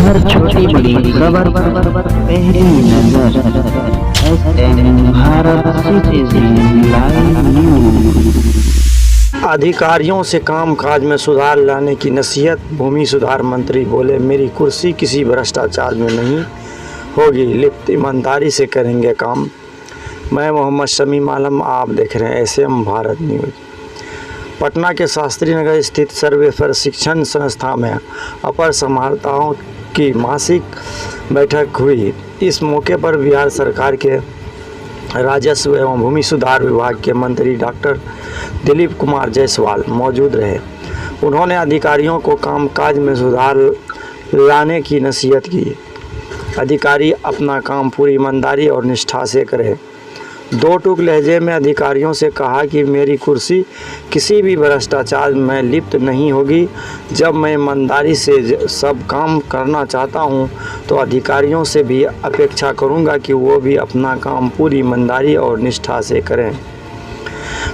हर छोटी बड़ी खबर पहली नजर SM Bharat citizen live news. अधिकारियों से कामकाज में सुधार लाने की नसीहत। भूमि सुधार मंत्री बोले, मेरी कुर्सी किसी भ्रष्टाचार में नहीं होगी, लिप्त ईमानदारी से करेंगे काम। मैं मोहम्मद शमीम आलम, आप देख रहे हैं एसएम भारत न्यूज। पटना के शास्त्री नगर स्थित सर्वे प्रशिक्षण संस्था में अपर समाहर्ताओं की मासिक बैठक हुई। इस मौके पर बिहार सरकार के राजस्व एवं भूमि सुधार विभाग के मंत्री डॉक्टर दिलीप कुमार जायसवाल मौजूद रहे। उन्होंने अधिकारियों को कामकाज में सुधार लाने की नसीहत की। अधिकारी अपना काम पूरी ईमानदारी और निष्ठा से करें। दो टूक लहजे में अधिकारियों से कहा कि मेरी कुर्सी किसी भी भ्रष्टाचार में लिप्त नहीं होगी। जब मैं ईमानदारी से सब काम करना चाहता हूं, तो अधिकारियों से भी अपेक्षा करूंगा कि वो भी अपना काम पूरी ईमानदारी और निष्ठा से करें।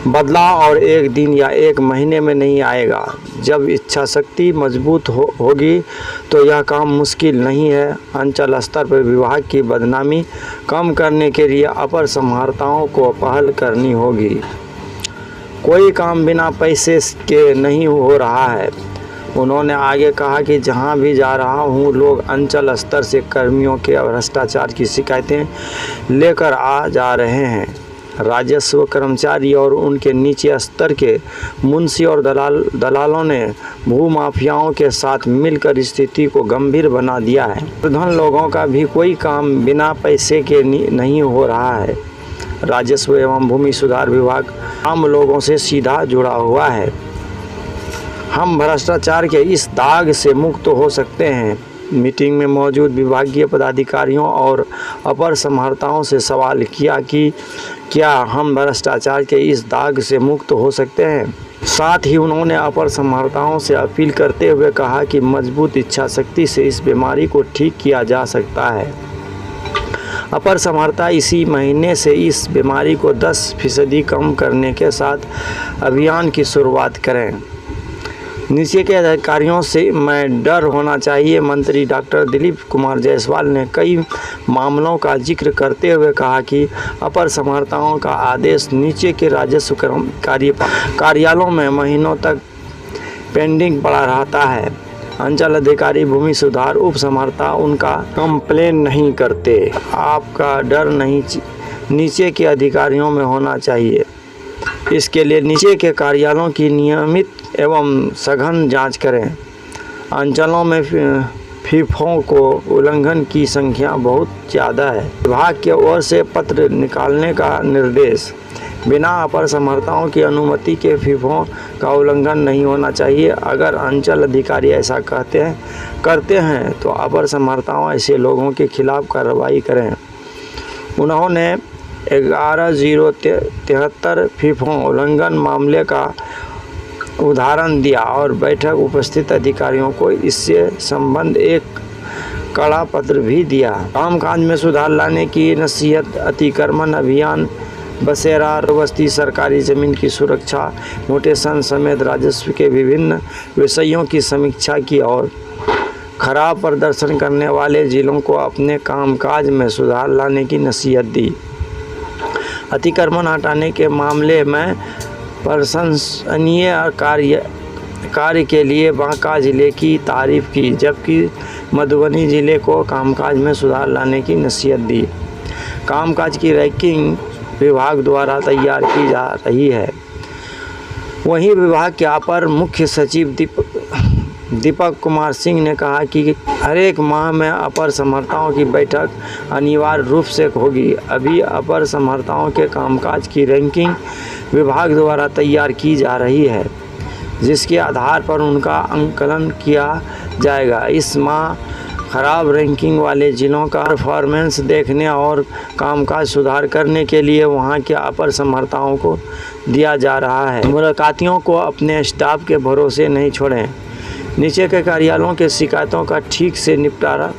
बदलाव और एक दिन या एक महीने में नहीं आएगा। जब इच्छा शक्ति मजबूत होगी तो यह काम मुश्किल नहीं है। अंचल स्तर पर विभाग की बदनामी कम करने के लिए अपर समाहर्ताओं को पहल करनी होगी। कोई काम बिना पैसे के नहीं हो रहा है। उन्होंने आगे कहा कि जहां भी जा रहा हूं, लोग अंचल स्तर से कर्मियों के भ्रष्टाचार की शिकायतें लेकर आ जा रहे हैं। राजस्व कर्मचारी और उनके नीचे स्तर के मुंशी और दलालों ने भूमाफियाओं के साथ मिलकर स्थिति को गंभीर बना दिया है। धन लोगों का भी कोई काम बिना पैसे के नहीं हो रहा है। राजस्व एवं भूमि सुधार विभाग आम लोगों से सीधा जुड़ा हुआ है। हम भ्रष्टाचार के इस दाग से मुक्त हो सकते हैं। मीटिंग में मौजूद विभागीय पदाधिकारियों और अपर समाहर्ताओं से सवाल किया कि क्या हम भ्रष्टाचार के इस दाग से मुक्त हो सकते हैं। साथ ही उन्होंने अपर समाहर्ताओं से अपील करते हुए कहा कि मजबूत इच्छा शक्ति से इस बीमारी को ठीक किया जा सकता है। अपर समाहर्ता इसी महीने से इस बीमारी को 10% कम करने के साथ अभियान की शुरुआत करें। नीचे के अधिकारियों से मैं डर होना चाहिए। मंत्री डॉक्टर दिलीप कुमार जायसवाल ने कई मामलों का जिक्र करते हुए कहा कि अपर समाहर्ताओं का आदेश नीचे के राजस्व कार्यालयों में महीनों तक पेंडिंग पड़ा रहता है। अंचल अधिकारी भूमि सुधार उप समाहर्ता उनका कंप्लेन नहीं करते। आपका डर नहीं नीचे के अधिकारियों में होना चाहिए। इसके लिए नीचे के कार्यालयों की नियमित एवं सघन जांच करें। अंचलों में फीफों को उल्लंघन की संख्या बहुत ज़्यादा है। विभाग की ओर से पत्र निकालने का निर्देश। बिना अपर समाहर्ताओं की अनुमति के फीफों का उल्लंघन नहीं होना चाहिए। अगर अंचल अधिकारी ऐसा करते हैं तो अपर समाहर्ताओं ऐसे लोगों के खिलाफ कार्रवाई करें। उन्होंने 11/073 फीफों उल्लंघन मामले का उदाहरण दिया और बैठक उपस्थित अधिकारियों को इससे संबंध एक कड़ा पत्र भी दिया। कामकाज में सुधार लाने की नसीहत। अतिक्रमण अभियान, बसेरा बस्ती, सरकारी जमीन की सुरक्षा, म्यूटेशन समेत राजस्व के विभिन्न विषयों की समीक्षा की और खराब प्रदर्शन करने वाले जिलों को अपने कामकाज में सुधार लाने की नसीहत दी। अतिक्रमण हटाने के मामले में प्रशंसनीय कार्य के लिए बांका जिले की तारीफ की, जबकि मधुबनी जिले को कामकाज में सुधार लाने की नसीहत दी। कामकाज की रैंकिंग विभाग द्वारा तैयार की जा रही है। वहीं विभाग के अपर मुख्य सचिव दीपक कुमार सिंह ने कहा कि हर एक माह में अपर समाहर्ताओं की बैठक अनिवार्य रूप से होगी। अभी अपर समाहर्ताओं के कामकाज की रैंकिंग विभाग द्वारा तैयार की जा रही है, जिसके आधार पर उनका आंकलन किया जाएगा। इस माह खराब रैंकिंग वाले जिलों का परफॉर्मेंस देखने और कामकाज सुधार करने के लिए वहां के अपर समाहर्ताओं को दिया जा रहा है। मुलाकातियों को अपने स्टाफ के भरोसे नहीं छोड़ें। नीचे के कार्यालयों के शिकायतों का ठीक से निपटारा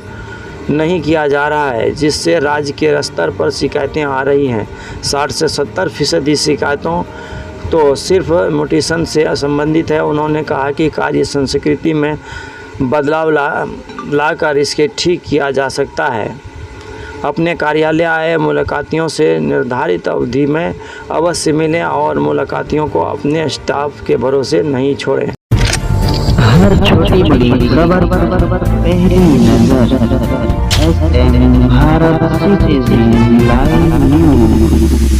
नहीं किया जा रहा है, जिससे राज्य के स्तर पर शिकायतें आ रही हैं। 60 से 70% शिकायतों तो सिर्फ म्यूटेशन से संबंधित है। उन्होंने कहा कि कार्य संस्कृति में बदलाव लाकर इसके ठीक किया जा सकता है। अपने कार्यालय आए मुलाकातियों से निर्धारित अवधि में अवश्य मिलें और मुलाकातियों को अपने स्टाफ के भरोसे नहीं छोड़ें। हर छोटी बड़ी खबर पहली नजर SM Bharat citizen live news.